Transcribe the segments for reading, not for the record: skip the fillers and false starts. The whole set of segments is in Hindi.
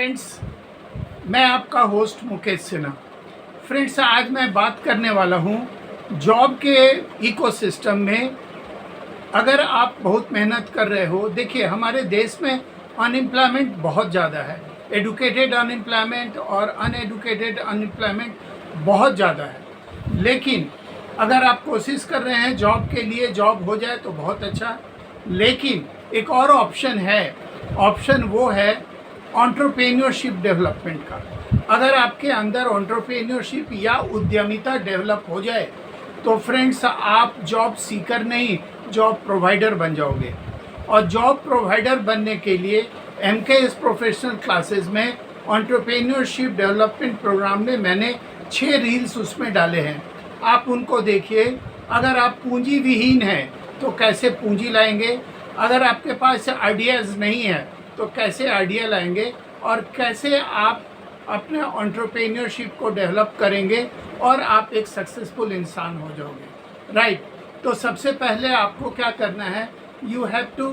फ्रेंड्स, मैं आपका होस्ट मुकेश सिन्हा। फ्रेंड्स, आज मैं बात करने वाला हूँ जॉब के इकोसिस्टम में। अगर आप बहुत मेहनत कर रहे हो, देखिए हमारे देश में अनएम्प्लॉयमेंट बहुत ज़्यादा है। एडुकेटेड अनएम्प्लॉयमेंट और अनएडुकेटेड अनएम्प्लॉयमेंट बहुत ज़्यादा है। लेकिन अगर आप कोशिश कर रहे हैं जॉब के लिए, जॉब हो जाए तो बहुत अच्छा। लेकिन एक और ऑप्शन है, ऑप्शन वो है एंटरप्रेन्योरशिप डेवलपमेंट का। अगर आपके अंदर एंटरप्रेन्योरशिप या उद्यमिता डेवलप हो जाए तो फ्रेंड्स, आप जॉब सीकर नहीं, जॉब प्रोवाइडर बन जाओगे। और जॉब प्रोवाइडर बनने के लिए MKS प्रोफेशनल क्लासेस में एंटरप्रेन्योरशिप डेवलपमेंट प्रोग्राम में मैंने 6 रील्स उसमें डाले हैं। आप उनको देखिए। अगर आप पूंजी विहीन हैं तो कैसे पूंजी लाएंगे, अगर आपके पास आइडियाज़ नहीं है तो कैसे आइडिया लाएंगे, और कैसे आप अपने एंटरप्रेन्योरशिप को डेवलप करेंगे और आप एक सक्सेसफुल इंसान हो जाओगे। राइट। तो सबसे पहले आपको क्या करना है, you have to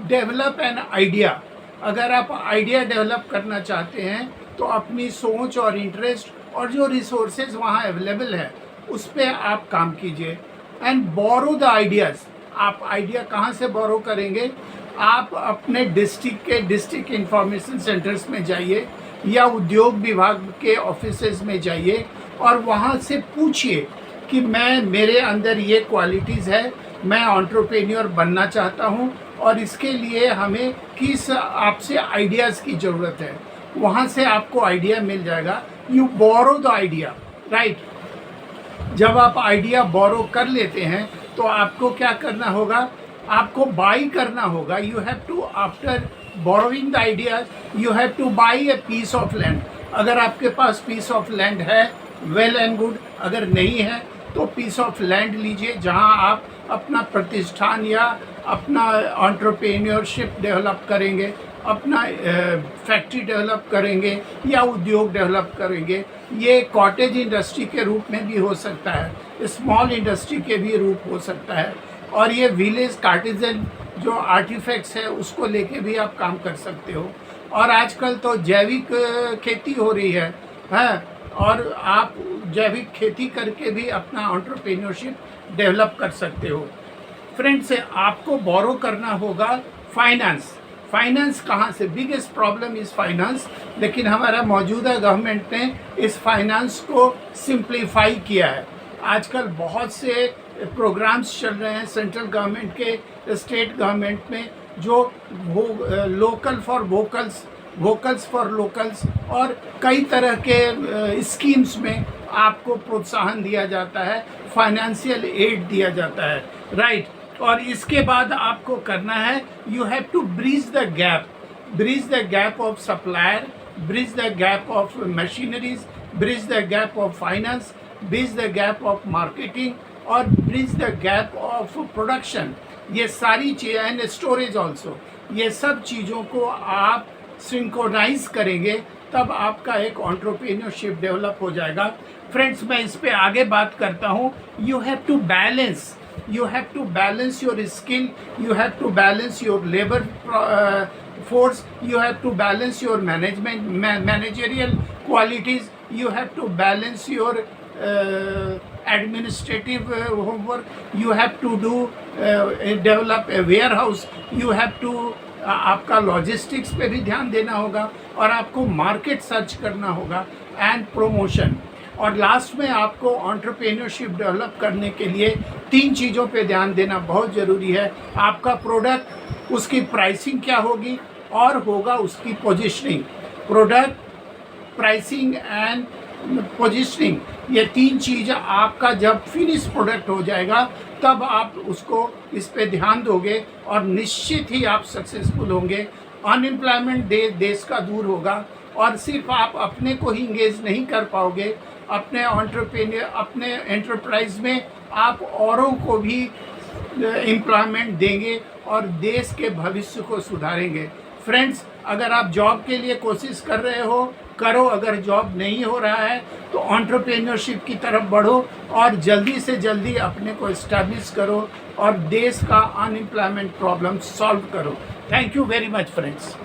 develop an idea. अगर आप आइडिया डेवलप करना चाहते हैं तो अपनी सोच और इंटरेस्ट और जो रिसोर्सेज वहाँ अवेलेबल है उस पर आप काम कीजिए। And borrow the ideas. आप आइडिया कहाँ से बोरो करेंगे? आप अपने डिस्ट्रिक्ट के डिस्ट्रिक्ट इंफॉर्मेशन सेंटर्स में जाइए या उद्योग विभाग के ऑफिसेज में जाइए और वहाँ से पूछिए कि मेरे अंदर ये क्वालिटीज़ है, मैं एंटरप्रेन्योर बनना चाहता हूँ और इसके लिए हमें किस आपसे आइडियाज़ की ज़रूरत है। वहाँ से आपको आइडिया मिल जाएगा। You borrow the idea. Right. जब आप आइडिया बोरो कर लेते हैं तो आपको क्या करना होगा, आपको बाई करना होगा। You have to, after borrowing the ideas, you have to buy a piece of land. अगर आपके पास पीस ऑफ लैंड है, वेल एंड गुड। अगर नहीं है तो पीस ऑफ लैंड लीजिए जहां आप अपना प्रतिष्ठान या अपना एंटरप्रेन्योरशिप डेवलप करेंगे, अपना फैक्ट्री डेवलप करेंगे या उद्योग डेवलप करेंगे। ये कॉटेज इंडस्ट्री के रूप में भी हो सकता है, स्मॉल इंडस्ट्री के भी रूप हो सकता है, और ये विलेज कार्टिजन जो आर्टिफैक्ट्स है उसको लेके भी आप काम कर सकते हो। और आजकल तो जैविक खेती हो रही है, और आप जैविक खेती करके भी अपना एंटरप्रेन्योरशिप डेवलप कर सकते हो। फ्रेंड्स, आपको बोरो करना होगा फाइनेंस। फाइनेंस कहाँ से? Biggest problem is finance. लेकिन हमारा मौजूदा गवर्नमेंट ने इस फाइनेंस को सिंप्लीफाई किया है। आजकल बहुत से प्रोग्राम्स चल रहे हैं सेंट्रल गवर्नमेंट के, स्टेट गवर्नमेंट में, जो local for vocals, vocals for locals, और कई तरह के स्कीम्स में आपको प्रोत्साहन दिया जाता है, फाइनेंशियल एड दिया जाता है। राइट। और इसके बाद आपको करना है, you have to bridge the gap, bridge the gap of supplier, bridge the gap of machineries, bridge the gap of finance, bridge the gap of marketing और bridge the gap of production. ये सारी चीज़ें, एंड स्टोरेज ऑल्सो, ये सब चीज़ों को आप सिंक्रोनाइज करेंगे तब आपका एक एंटरप्रेन्योरशिप डेवलप हो जाएगा। फ्रेंड्स, मैं इस पे आगे बात करता हूँ। You have to balance, you have to balance your skill, you have to balance your labor force, you have to balance your managerial qualities, you have to balance your administrative homework, you have to do develop a warehouse, you have to आपका लॉजिस्टिक्स पे भी ध्यान देना होगा, और आपको मार्केट सर्च करना होगा, एंड प्रोमोशन। और लास्ट में आपको एंटरप्रेन्योरशिप डेवलप करने के लिए 3 चीज़ों पे ध्यान देना बहुत ज़रूरी है। आपका प्रोडक्ट, उसकी प्राइसिंग क्या होगी, और होगा उसकी positioning. Product, pricing and positioning, ये 3 चीज़ आपका जब फिनिश प्रोडक्ट हो जाएगा तब आप उसको इस पे ध्यान दोगे और निश्चित ही आप सक्सेसफुल होंगे। अनएम्प्लॉयमेंट देश का दूर होगा, और सिर्फ आप अपने को ही इंगेज नहीं कर पाओगे, अपने एंटरप्राइज में आप औरों को भी एम्प्लॉयमेंट देंगे और देश के भविष्य को सुधारेंगे। फ्रेंड्स, अगर आप जॉब के लिए कोशिश कर रहे हो, करो। अगर जॉब नहीं हो रहा है तो एंटरप्रेन्योरशिप की तरफ बढ़ो और जल्दी से जल्दी अपने को एस्टैब्लिश करो और देश का अनएम्प्लॉयमेंट प्रॉब्लम सॉल्व करो। Thank you very much friends.